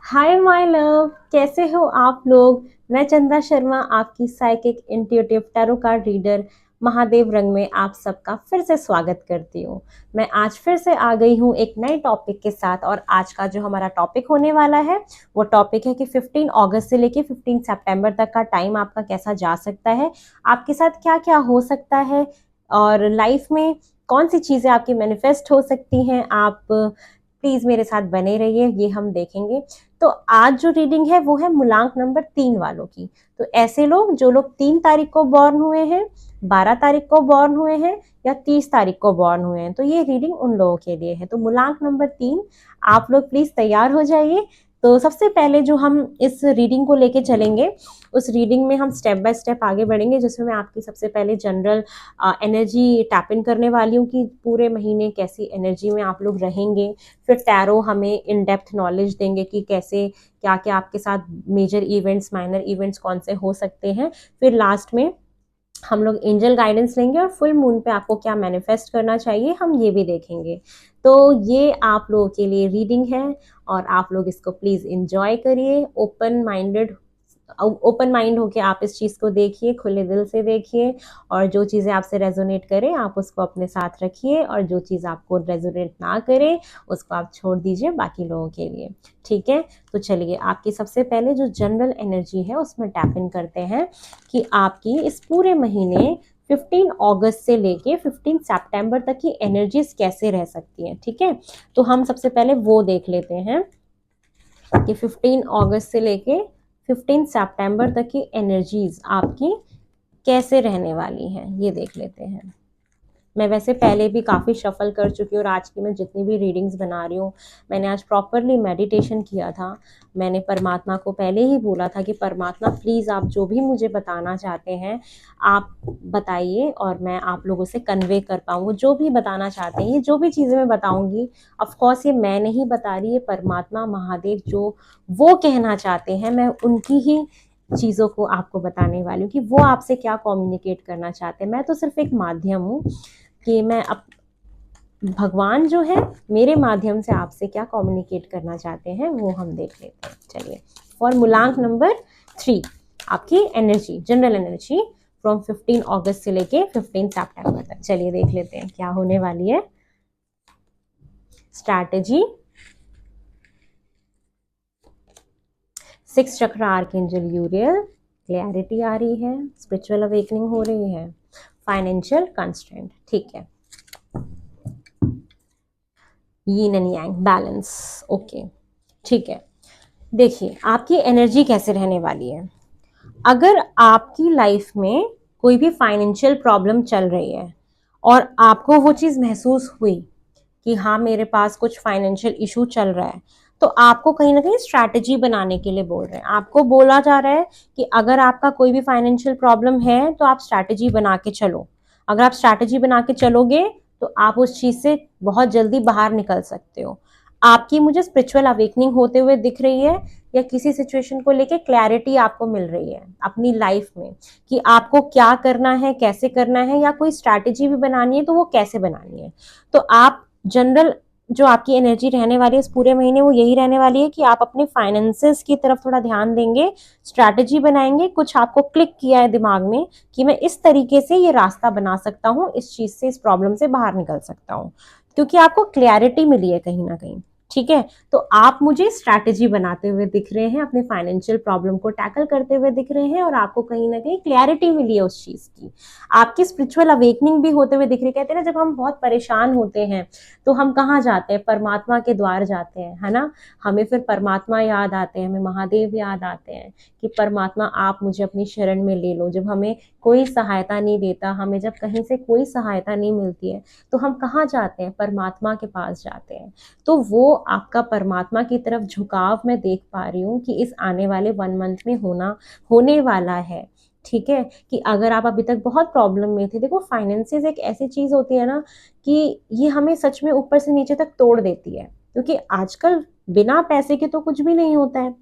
Hi my love, कैसे हो आप लोग। मैं चंदा शर्मा, आपकी psychic intuitive tarot card reader Mahadev रंग में आप सबका फिर से स्वागत करती हूँ। मैं आज फिर से आ गई हूँ एक नए टॉपिक के साथ, और आज का जो हमारा टॉपिक होने वाला है वो टॉपिक है कि 15 अगस्त से लेके 15 सितंबर तक का टाइम आपका कैसा जा सकता है, आपके साथ क्या क्या हो सकता है, और लाइफ में कौन सी चीज़ें आपकी मैनिफेस्ट हो सकती हैं। आप प्लीज़ मेरे साथ बने रहिए, ये हम देखेंगे। तो आज जो रीडिंग है वो है मूलांक नंबर 3 वालों की। तो ऐसे लोग जो लोग 3 तारीख को बॉर्न हुए हैं, 12 तारीख को बॉर्न हुए हैं, या 30 तारीख को बॉर्न हुए हैं, तो ये रीडिंग उन लोगों के लिए है। तो मूलांक नंबर 3, आप लोग प्लीज तैयार हो जाइए। तो सबसे पहले जो हम इस रीडिंग को लेके चलेंगे, उस रीडिंग में हम स्टेप बाय स्टेप आगे बढ़ेंगे, जिसमें मैं आपकी सबसे पहले जनरल एनर्जी टैप इन करने वाली हूँ कि पूरे महीने कैसी एनर्जी में आप लोग रहेंगे। फिर टैरो हमें इन डेप्थ नॉलेज देंगे कि कैसे क्या क्या आपके साथ मेजर इवेंट्स, माइनर इवेंट्स कौन से हो सकते हैं। फिर लास्ट में हम लोग एंजल गाइडेंस लेंगे, और फुल मून पे आपको क्या मैनिफेस्ट करना चाहिए हम ये भी देखेंगे। तो ये आप लोगों के लिए रीडिंग है, और आप लोग इसको प्लीज इंजॉय करिए। ओपन माइंड होके आप इस चीज़ को देखिए, खुले दिल से देखिए, और जो चीज़ें आपसे रेजोनेट करें आप उसको अपने साथ रखिए, और जो चीज़ आपको रेजोनेट ना करे उसको आप छोड़ दीजिए बाकी लोगों के लिए। ठीक है, तो चलिए आपकी सबसे पहले जो जनरल एनर्जी है उसमें टैप इन करते हैं कि आपकी इस पूरे महीने 15 अगस्त से लेके 15 सितंबर तक की एनर्जीज कैसे रह सकती हैं। ठीक है, तो हम सबसे पहले वो देख लेते हैं कि 15 अगस्त से लेके 15 सितंबर तक की एनर्जीज आपकी कैसे रहने वाली हैं, ये देख लेते हैं। मैं वैसे पहले भी काफ़ी शफल कर चुकी हूँ, और आज की मैं जितनी भी रीडिंग्स बना रही हूँ, मैंने आज प्रॉपरली मेडिटेशन किया था। मैंने परमात्मा को पहले ही बोला था कि परमात्मा प्लीज़ आप जो भी मुझे बताना चाहते हैं आप बताइए, और मैं आप लोगों से कन्वे कर पाऊँ जो भी बताना चाहते हैं। ये जो भी चीज़ें मैं बताऊँगी, ऑफकोर्स ये मैं नहीं बता रही, ये परमात्मा महादेव जो वो कहना चाहते हैं, मैं उनकी ही चीज़ों को आपको बताने वाली हूँ कि वो आपसे क्या कम्युनिकेट करना चाहते हैं। मैं तो सिर्फ एक माध्यम हूँ कि मैं भगवान जो है मेरे माध्यम से आपसे क्या कम्युनिकेट करना चाहते हैं वो हम देख लेते हैं। चलिए, फॉर मूलांक नंबर 3 आपकी एनर्जी, जनरल एनर्जी फ्रॉम 15 अगस्त से लेके 15 सितंबर तक, चलिए देख लेते हैं क्या होने वाली है। स्ट्रैटेजी, 6 चक्र आर्कएंजल यूरियल, क्लैरिटी आ रही है, स्पिरिचुअल अवेकनिंग हो रही है, फाइनेंशियल कंस्ट्रेंट। ठीक है, यीन एंड यांग बैलेंस। ओके, ठीक है। देखिए आपकी एनर्जी कैसे रहने वाली है। अगर आपकी लाइफ में कोई भी फाइनेंशियल प्रॉब्लम चल रही है, और आपको वो चीज़ महसूस हुई कि हाँ मेरे पास कुछ फाइनेंशियल इशू चल रहा है, तो आपको कहीं ना कहीं स्ट्रैटेजी बनाने के लिए बोल रहे हैं। आपको बोला जा रहा है कि अगर आपका कोई भी फाइनेंशियल प्रॉब्लम है तो आप स्ट्रैटेजी बना के चलो। अगर आप स्ट्रैटेजी बना के चलोगे तो आप उस चीज़ से बहुत जल्दी बाहर निकल सकते हो। आपकी मुझे स्पिरिचुअल अवेकनिंग होते हुए दिख रही है, या किसी सिचुएशन को लेके क्लैरिटी आपको मिल रही है अपनी लाइफ में कि आपको क्या करना है, कैसे करना है, या कोई स्ट्रैटेजी भी बनानी है तो वो कैसे बनानी है। तो आप जनरल जो आपकी एनर्जी रहने वाली है इस पूरे महीने वो यही रहने वाली है कि आप अपने फाइनेंसेस की तरफ थोड़ा ध्यान देंगे, स्ट्रैटेजी बनाएंगे। कुछ आपको क्लिक किया है दिमाग में कि मैं इस तरीके से ये रास्ता बना सकता हूँ, इस चीज से, इस प्रॉब्लम से बाहर निकल सकता हूँ, क्योंकि आपको क्लैरिटी मिली है कहीं ना कहीं। ठीक है, तो आप मुझे स्ट्रैटेजी बनाते हुए दिख रहे हैं, अपने फाइनेंशियल प्रॉब्लम को टैकल करते हुए दिख रहे हैं, और आपको कहीं ना कहीं क्लैरिटी मिली है उस चीज की। आपकी स्पिरिचुअल अवेकनिंग भी होते हुए दिख रही है। कहते हैं ना, जब हम बहुत परेशान होते हैं तो हम कहाँ जाते हैं, परमात्मा के द्वार जाते हैं, है ना। हमें फिर परमात्मा याद आते हैं, हमें महादेव याद आते हैं कि परमात्मा आप मुझे अपनी शरण में ले लो। जब हमें कोई सहायता नहीं देता, हमें जब कहीं से कोई सहायता नहीं मिलती है, तो हम कहाँ जाते हैं, परमात्मा के पास जाते हैं। तो वो आपका परमात्मा की तरफ झुकाव मैं देख पा रही हूँ कि इस आने वाले 1 मंथ में होने वाला है। ठीक है, कि अगर आप अभी तक बहुत प्रॉब्लम में थे, देखो फाइनेंसेस एक ऐसी चीज होती है ना कि ये हमें सच में ऊपर से नीचे तक तोड़ देती है, क्योंकि आजकल बिना पैसे के तो कुछ भी नहीं होता है।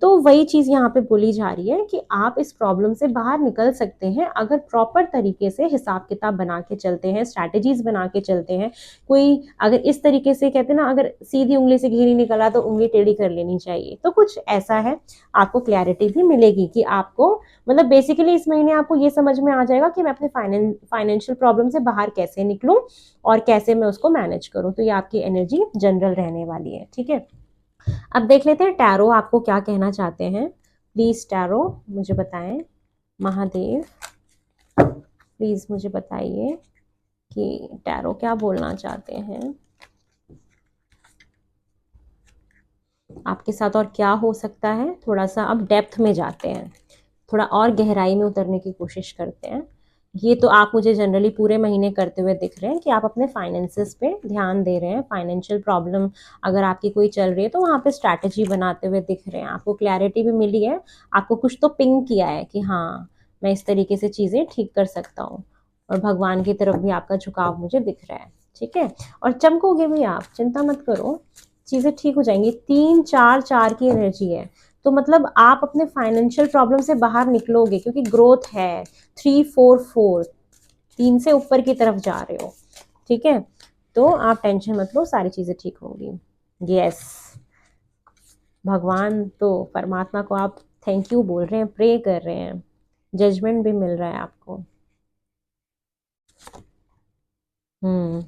तो वही चीज यहाँ पे बोली जा रही है कि आप इस प्रॉब्लम से बाहर निकल सकते हैं अगर प्रॉपर तरीके से हिसाब किताब बना के चलते हैं, स्ट्रैटेजीज बना के चलते हैं। कोई अगर इस तरीके से कहते हैं ना, अगर सीधी उंगली से घी नहीं निकला तो उंगली टेढ़ी कर लेनी चाहिए, तो कुछ ऐसा है। आपको क्लैरिटी भी मिलेगी कि आपको मतलब बेसिकली इस महीने आपको ये समझ में आ जाएगा कि मैं अपने फाइनेंशियल प्रॉब्लम से बाहर कैसे निकलूं और कैसे मैं उसको मैनेज करूं। तो ये आपकी एनर्जी जनरल रहने वाली है, ठीक है। अब देख लेते हैं टैरो आपको क्या कहना चाहते हैं। प्लीज टैरो मुझे बताएं, महादेव प्लीज मुझे बताइए कि टैरो क्या बोलना चाहते हैं आपके साथ और क्या हो सकता है। थोड़ा सा अब डेप्थ में जाते हैं, थोड़ा और गहराई में उतरने की कोशिश करते हैं। ये तो आप मुझे जनरली पूरे महीने करते हुए दिख रहे हैं कि आप अपने फाइनेंसेस पे ध्यान दे रहे हैं। फाइनेंशियल प्रॉब्लम अगर आपकी कोई चल रही है तो वहाँ पे स्ट्रैटेजी बनाते हुए दिख रहे हैं। आपको क्लैरिटी भी मिली है, आपको कुछ तो पिंग किया है कि हाँ मैं इस तरीके से चीज़ें ठीक कर सकता हूँ, और भगवान की तरफ भी आपका झुकाव मुझे दिख रहा है, ठीक है। और चमकोगे भी आप, चिंता मत करो, चीज़ें ठीक हो जाएंगी। 3 4 4 की एनर्जी है, तो मतलब आप अपने फाइनेंशियल प्रॉब्लम से बाहर निकलोगे क्योंकि ग्रोथ है। 3 4 4 3 से ऊपर की तरफ जा रहे हो, ठीक है। तो आप टेंशन मत लो, सारी चीजें ठीक होंगी। यस, भगवान तो परमात्मा को आप थैंक यू बोल रहे हैं, प्रे कर रहे हैं, जजमेंट भी मिल रहा है आपको। हम्म,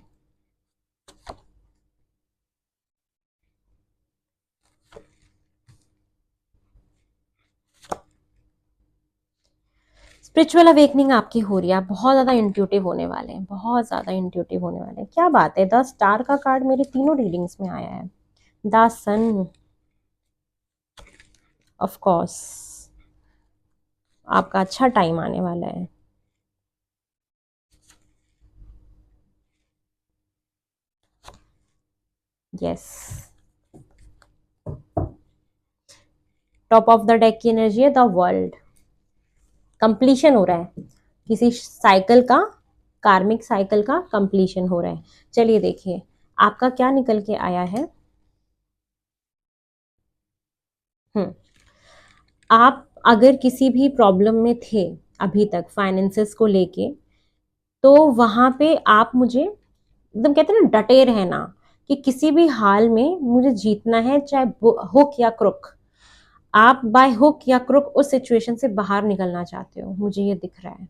स्पिरिचुअल अवेकनिंग आपकी हो रही है, आप बहुत ज्यादा इंट्यूटिव होने वाले हैं, बहुत ज्यादा इंट्यूटिव होने वाले हैं। क्या बात है, 10 स्टार का कार्ड मेरे तीनों रीडिंग्स में आया है। द सन, ऑफ कोर्स आपका अच्छा टाइम आने वाला है। Yes, top of the deck की एनर्जी है द वर्ल्ड। कंप्लीशन हो रहा है किसी साइकिल का, कार्मिक साइकिल का कंप्लीशन हो रहा है। चलिए देखिए आपका क्या निकल के आया है। हम्म, आप अगर किसी भी प्रॉब्लम में थे अभी तक फाइनेंसेस को लेके, तो वहां पे आप मुझे एकदम कहते हैं ना डटे रहना कि किसी भी हाल में मुझे जीतना है, चाहे हुक या क्रुक। आप बाय हुक या क्रुक उस सिचुएशन से बाहर निकलना चाहते हो, मुझे ये दिख रहा है।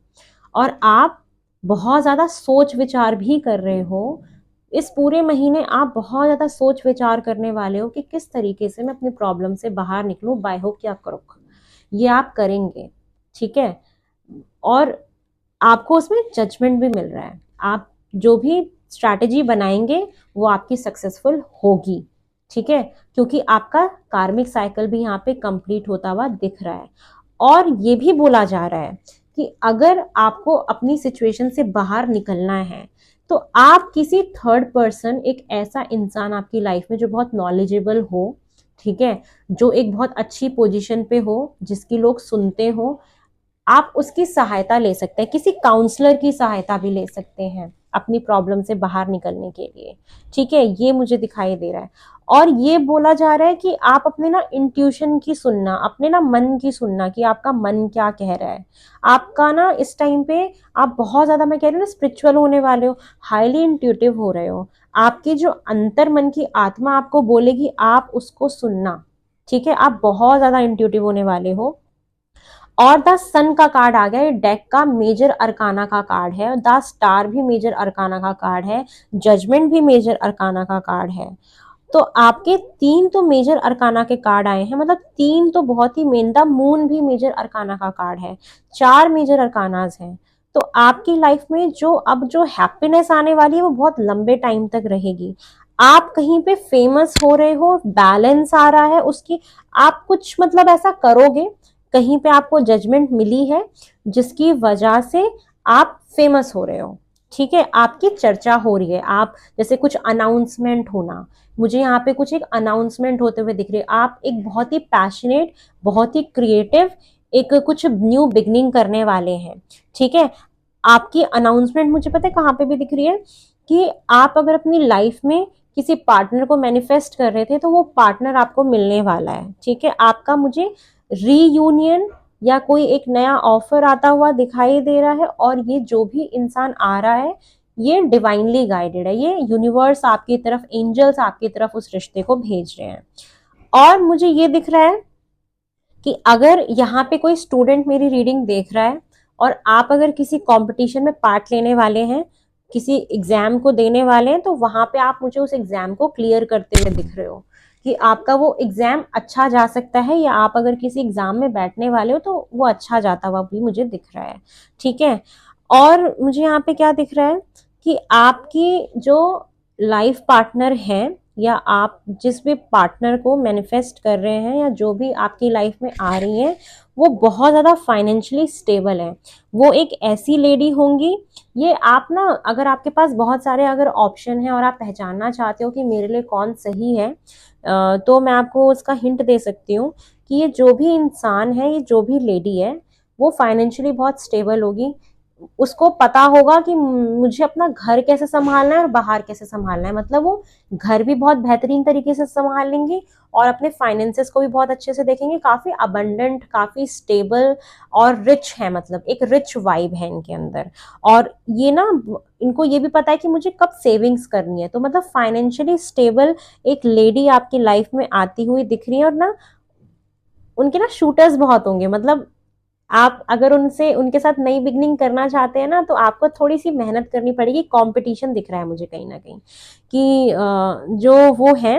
और आप बहुत ज्यादा सोच विचार भी कर रहे हो। इस पूरे महीने आप बहुत ज्यादा सोच विचार करने वाले हो कि किस तरीके से मैं अपनी प्रॉब्लम से बाहर निकलूं बाय हुक या क्रुक। ये आप करेंगे, ठीक है। और आपको उसमें जजमेंट भी मिल रहा है। आप जो भी स्ट्रैटेजी बनाएंगे वो आपकी सक्सेसफुल होगी, ठीक है, क्योंकि आपका कार्मिक साइकिल भी यहाँ पे कंप्लीट होता हुआ दिख रहा है। और ये भी बोला जा रहा है कि अगर आपको अपनी सिचुएशन से बाहर निकलना है तो आप किसी थर्ड पर्सन, एक ऐसा इंसान आपकी लाइफ में जो बहुत नॉलेजेबल हो, ठीक है, जो एक बहुत अच्छी पोजीशन पे हो, जिसकी लोग सुनते हो, आप उसकी सहायता ले सकते हैं। किसी काउंसलर की सहायता भी ले सकते हैं अपनी प्रॉब्लम से बाहर निकलने के लिए, ठीक है। ये मुझे दिखाई दे रहा है। और ये बोला जा रहा है कि आप अपने ना इंट्यूशन की सुनना, अपने ना मन की सुनना कि आपका मन क्या कह रहा है। आपका ना इस टाइम पे आप बहुत ज्यादा, मैं कह रही हूँ ना, स्पिरिचुअल होने वाले हो, हाईली इंट्यूटिव हो रहे हो। आपकी जो अंतर मन की आत्मा आपको बोलेगी आप उसको सुनना, ठीक है। आप बहुत ज्यादा इंट्यूटिव होने वाले हो। और द सन का कार्ड आ गया, ये डेक का मेजर अरकाना का कार्ड है। द स्टार भी मेजर अरकाना का कार्ड है, जजमेंट भी मेजर अरकाना का कार्ड है। तो आपके 3 तो मेजर अरकाना के कार्ड आए हैं, मतलब 3 तो बहुत ही मेन। द मून भी मेजर अरकाना का कार्ड है, 4 मेजर अरकानाज हैं। तो आपकी लाइफ में जो अब जो हैप्पीनेस आने वाली है वो बहुत लंबे टाइम तक रहेगी। आप कहीं पे फेमस हो रहे हो, बैलेंस आ रहा है उसकी, आप कुछ मतलब ऐसा करोगे, कहीं पे आपको जजमेंट मिली है जिसकी वजह से आप फेमस हो रहे हो, ठीक है। आपकी चर्चा हो रही है, आप जैसे कुछ अनाउंसमेंट होना, मुझे यहाँ पे कुछ एक अनाउंसमेंट होते हुए दिख रही है। आप एक बहुत ही पैशनेट, बहुत ही क्रिएटिव, एक कुछ न्यू बिगनिंग करने वाले हैं, ठीक है। आपकी अनाउंसमेंट मुझे पता है कहाँ पे भी दिख रही है कि आप अगर अपनी लाइफ में किसी पार्टनर को मैनिफेस्ट कर रहे थे, तो वो पार्टनर आपको मिलने वाला है, ठीक है। आपका मुझे रीयूनियन या कोई एक नया ऑफर आता हुआ दिखाई दे रहा है, और ये जो भी इंसान आ रहा है ये डिवाइनली गाइडेड है, ये यूनिवर्स आपकी तरफ, एंजल्स आपकी तरफ उस रिश्ते को भेज रहे हैं। और मुझे ये दिख रहा है कि अगर यहाँ पे कोई स्टूडेंट मेरी रीडिंग देख रहा है और आप अगर किसी कंपटीशन में पार्ट लेने वाले हैं, किसी एग्जाम को देने वाले हैं, तो वहां पे आप मुझे उस एग्जाम को क्लियर करते हुए दिख रहे हो कि आपका वो एग्जाम अच्छा जा सकता है, या आप अगर किसी एग्जाम में बैठने वाले हो तो वो अच्छा जाता हुआ भी मुझे दिख रहा है, ठीक है। और मुझे यहाँ पे क्या दिख रहा है कि आपकी जो लाइफ पार्टनर है, या आप जिस भी पार्टनर को मैनिफेस्ट कर रहे हैं, या जो भी आपकी लाइफ में आ रही है, वो बहुत ज़्यादा फाइनेंशियली स्टेबल है। वो एक ऐसी लेडी होंगी, ये आप ना, अगर आपके पास बहुत सारे अगर ऑप्शन है और आप पहचानना चाहते हो कि मेरे लिए कौन सही है, तो मैं आपको उसका हिंट दे सकती हूँ कि ये जो भी इंसान है, ये जो भी लेडी है, वो फाइनेंशियली बहुत स्टेबल होगी। उसको पता होगा कि मुझे अपना घर कैसे संभालना है और बाहर कैसे संभालना है, मतलब वो घर भी बहुत बेहतरीन तरीके से संभाल लेंगे और अपने फाइनेंसेस को भी बहुत अच्छे से देखेंगे, काफी अबंडेंट, काफी स्टेबल और रिच है, मतलब एक रिच वाइब है इनके अंदर। और ये ना, इनको ये भी पता है कि मुझे कब सेविंग्स करनी है, तो मतलब फाइनेंशियली स्टेबल एक लेडी आपकी लाइफ में आती हुई दिख रही है। और ना, उनके ना शूटर्स बहुत होंगे, मतलब आप अगर उनसे, उनके साथ नई बिगनिंग करना चाहते हैं ना, तो आपको थोड़ी सी मेहनत करनी पड़ेगी। कंपटीशन दिख रहा है मुझे कहीं ना कहीं कि जो वो है,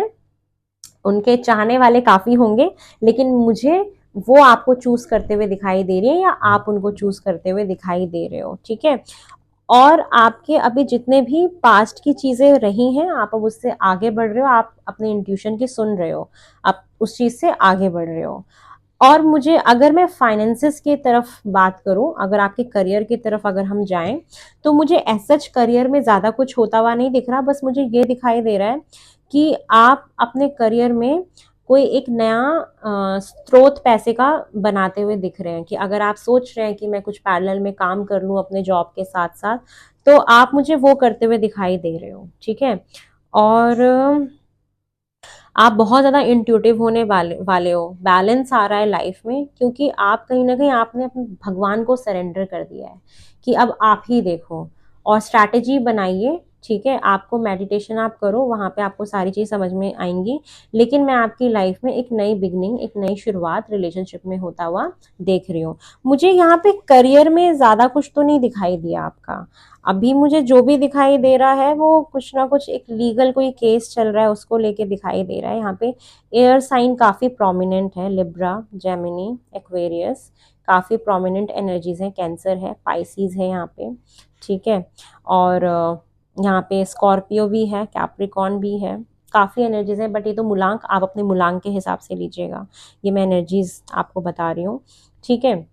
उनके चाहने वाले काफी होंगे, लेकिन मुझे वो आपको चूज करते हुए दिखाई दे रही है, या आप उनको चूज करते हुए दिखाई दे रहे हो, ठीक है। और आपके अभी जितने भी पास्ट की चीजें रही हैं, आप अब उससे आगे बढ़ रहे हो, आप अपने इंट्यूशन की सुन रहे हो, आप उस चीज से आगे बढ़ रहे हो। और मुझे, अगर मैं फाइनेंसेस की तरफ बात करूं, अगर आपके करियर की तरफ अगर हम जाएं, तो मुझे सच करियर में ज्यादा कुछ होता हुआ नहीं दिख रहा। बस मुझे ये दिखाई दे रहा है कि आप अपने करियर में कोई एक नया स्रोत पैसे का बनाते हुए दिख रहे हैं, कि अगर आप सोच रहे हैं कि मैं कुछ पैरेलल में काम कर लूं अपने जॉब के साथ साथ, तो आप मुझे वो करते हुए दिखाई दे रहे हो, ठीक है। और आप बहुत ज़्यादा इंट्यूटिव होने वाले हो, बैलेंस आ रहा है लाइफ में, क्योंकि आप कहीं ना कहीं आपने अपने भगवान को सरेंडर कर दिया है कि अब आप ही देखो। और स्ट्रैटेजी बनाइए, ठीक है। आपको मेडिटेशन आप करो, वहां पे आपको सारी चीज समझ में आएंगी। लेकिन मैं आपकी लाइफ में एक नई बिगनिंग, एक नई शुरुआत रिलेशनशिप में होता हुआ देख रही हूँ। मुझे यहाँ पे करियर में ज्यादा कुछ तो नहीं दिखाई दिया आपका। अभी मुझे जो भी दिखाई दे रहा है वो कुछ ना कुछ एक लीगल कोई केस चल रहा है, उसको लेके दिखाई दे रहा है। यहाँ पे एयर साइन काफी प्रोमिनेंट है, लिब्रा, जेमिनी, एक्वेरियस, काफी प्रोमिनेंट एनर्जीज हैं। कैंसर है, पाइसिस है यहाँ पे, ठीक है। और यहाँ पे स्कॉर्पियो भी है, कैप्रिकॉन भी है, काफी एनर्जीज है। बट ये तो मूलांक, आप अपने मूलांक के हिसाब से लीजिएगा, ये मैं एनर्जीज आपको बता रही हूँ, ठीक है।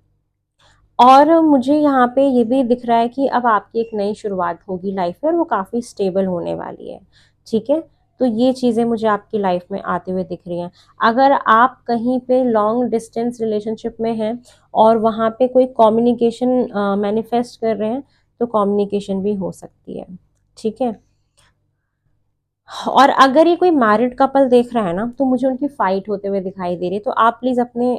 और मुझे यहाँ पे ये भी दिख रहा है कि अब आपकी एक नई शुरुआत होगी लाइफ में, और वो काफ़ी स्टेबल होने वाली है, ठीक है। तो ये चीज़ें मुझे आपकी लाइफ में आते हुए दिख रही हैं। अगर आप कहीं पे लॉन्ग डिस्टेंस रिलेशनशिप में हैं और वहाँ पे कोई कम्युनिकेशन मैनिफेस्ट कर रहे हैं, तो कम्युनिकेशन भी हो सकती है, ठीक है। और अगर ये कोई मैरिड कपल देख रहा है ना, तो मुझे उनकी फाइट होते हुए दिखाई दे रही है। तो आप प्लीज अपने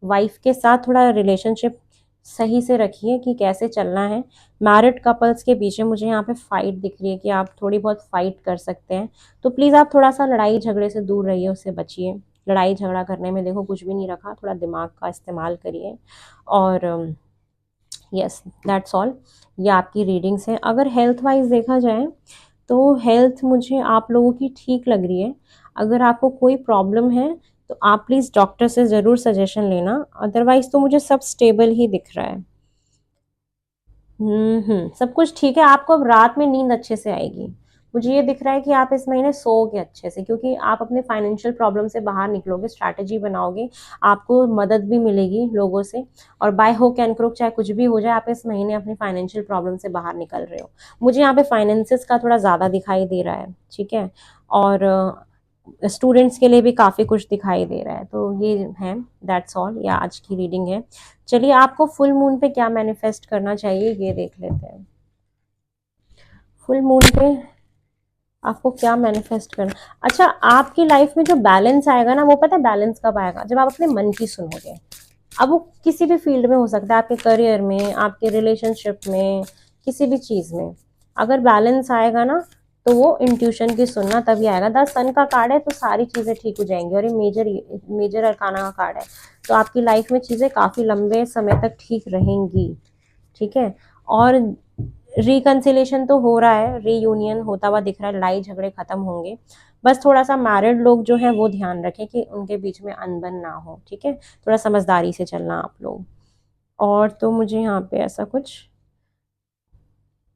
वाइफ के साथ थोड़ा रिलेशनशिप सही से रखिए कि कैसे चलना है। मैरिड कपल्स के पीछे मुझे यहाँ पे फाइट दिख रही है कि आप थोड़ी बहुत फाइट कर सकते हैं। तो प्लीज आप थोड़ा सा लड़ाई झगड़े से दूर रहिए, उससे बचिए। लड़ाई झगड़ा करने में देखो कुछ भी नहीं रखा, थोड़ा दिमाग का इस्तेमाल करिए। और यस, दैट्स ऑल। ये आपकी रीडिंग्स हैं। अगर हेल्थ वाइज देखा जाए, तो हेल्थ मुझे आप लोगों की ठीक लग रही है। अगर आपको कोई प्रॉब्लम है तो आप प्लीज़ डॉक्टर से ज़रूर सजेशन लेना, अदरवाइज तो मुझे सब स्टेबल ही दिख रहा है। सब कुछ ठीक है। आपको अब रात में नींद अच्छे से आएगी। मुझे ये दिख रहा है कि आप इस महीने सोओगे अच्छे से, क्योंकि आप अपने फाइनेंशियल प्रॉब्लम से बाहर निकलोगे, स्ट्रैटेजी बनाओगे, आपको मदद भी मिलेगी लोगों से। और बाय हुक एंड क्रुक चाहे कुछ भी हो जाए, आप इस महीने अपनी फाइनेंशियल प्रॉब्लम से बाहर निकल रहे हो। मुझे यहाँ पे फाइनेंसेस का थोड़ा ज़्यादा दिखाई दे रहा है, ठीक है। और स्टूडेंट्स के लिए भी काफ़ी कुछ दिखाई दे रहा है। तो ये है, दैट्स ऑल, या आज की रीडिंग है। चलिए, आपको फुल मून पे क्या मैनिफेस्ट करना चाहिए ये देख लेते हैं। फुल मून पे आपको क्या मैनिफेस्ट करना? अच्छा, आपकी लाइफ में जो बैलेंस आएगा ना, वो पता है बैलेंस कब आएगा? जब आप अपने मन की सुनोगे। अब वो किसी भी फील्ड में हो सकता है, आपके करियर में, आपके रिलेशनशिप में, किसी भी चीज में। अगर बैलेंस आएगा ना, तो वो इंट्यूशन की सुनना तभी आएगा। 10 सन का कार्ड है तो सारी चीजें ठीक हो जाएंगी, और ये मेजर मेजर अरकाना का कार्ड है। तो आपकी लाइफ में चीजें काफी लंबे समय तक ठीक रहेंगी। ठीक है। और रिकन्सिलेशन तो हो रहा है, रीयूनियन होता हुआ दिख रहा है, लड़ाई झगड़े खत्म होंगे। बस थोड़ा सा मैरिड लोग जो है वो ध्यान रखें कि उनके बीच में अनबन ना हो। ठीक है, थोड़ा समझदारी से चलना आप लोग। और तो मुझे यहाँ पे ऐसा कुछ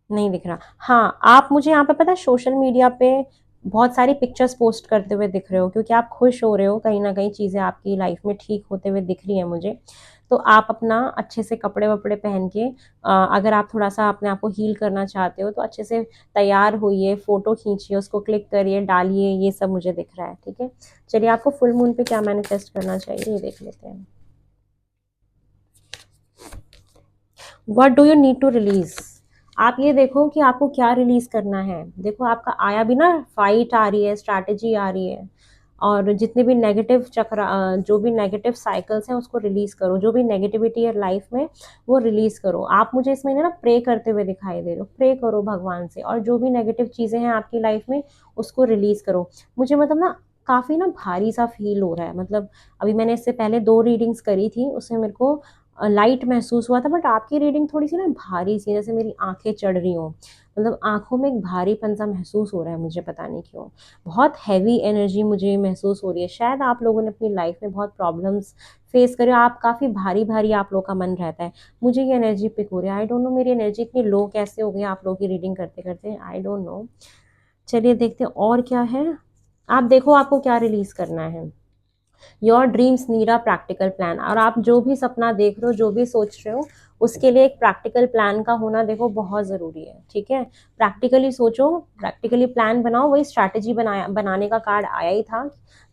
नहीं दिख रहा। हाँ, आप मुझे यहाँ पे पता है सोशल मीडिया पे बहुत सारी पिक्चर्स पोस्ट करते हुए दिख रहे हो, क्योंकि आप खुश हो रहे हो, कहीं ना कहीं चीज़ें आपकी लाइफ में ठीक होते हुए दिख रही है मुझे। तो आप अपना अच्छे से कपड़े वपड़े पहन के, अगर आप थोड़ा सा अपने आप को हील करना चाहते हो तो अच्छे से तैयार होइए, फोटो खींचिए, उसको क्लिक करिए, डालिए, ये सब मुझे दिख रहा है। ठीक है, चलिए आपको फुल मून पे क्या मैनिफेस्ट करना चाहिए ये देख लेते हैं। What do you need to release? आप ये देखो कि आपको क्या रिलीज करना है। देखो आपका आया भी ना, फाइट आ रही है, स्ट्रैटेजी आ रही है। और जितने भी नेगेटिव चक्र, जो भी नेगेटिव साइकिल्स हैं उसको रिलीज करो, जो भी नेगेटिविटी है लाइफ में वो रिलीज करो। आप मुझे इसमें ना प्रे करते हुए दिखाई दे रहे हो, प्रे करो भगवान से, और जो भी नेगेटिव चीजें हैं आपकी लाइफ में उसको रिलीज करो। मुझे मतलब ना काफी ना भारी सा फील हो रहा है। मतलब अभी मैंने इससे पहले 2 रीडिंग्स करी थी, उसमें मेरे को लाइट महसूस हुआ था, बट आपकी रीडिंग थोड़ी सी ना भारी सी, जैसे मेरी आंखें चढ़ रही हो। मतलब आंखों में एक भारीपन सा महसूस हो रहा है मुझे, पता नहीं क्यों। बहुत हैवी एनर्जी मुझे महसूस हो रही है। शायद आप लोगों ने अपनी लाइफ में बहुत प्रॉब्लम्स फेस करे, आप काफ़ी भारी भारी आप लोग का मन रहता है। मुझे ये एनर्जी पिक हो रही है, आई डोंट नो मेरी एनर्जी इतनी लो कैसे हो गई आप लोगों की रीडिंग करते करते, आई डोंट नो। चलिए देखते हैं और क्या है। आप देखो आपको क्या रिलीज करना है। Your dreams need a practical plan. और आप जो भी सपना देख रहे हो, जो भी सोच रहे हो, उसके लिए एक प्रैक्टिकल प्लान का होना देखो बहुत ज़रूरी है। ठीक है, प्रैक्टिकली सोचो, प्रैक्टिकली प्लान बनाओ। वही स्ट्रैटेजी बनाने का कार्ड आया ही था।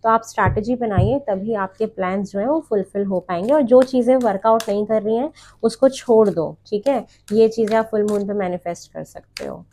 तो आप स्ट्रैटेजी बनाइए, तभी आपके प्लान्स जो है वो फुलफिल हो पाएंगे। और जो चीज़ें वर्कआउट नहीं कर रही हैं उसको छोड़ दो। ठीक है, ये चीज़ें आप फुल मून पे मैनिफेस्ट कर सकते हो।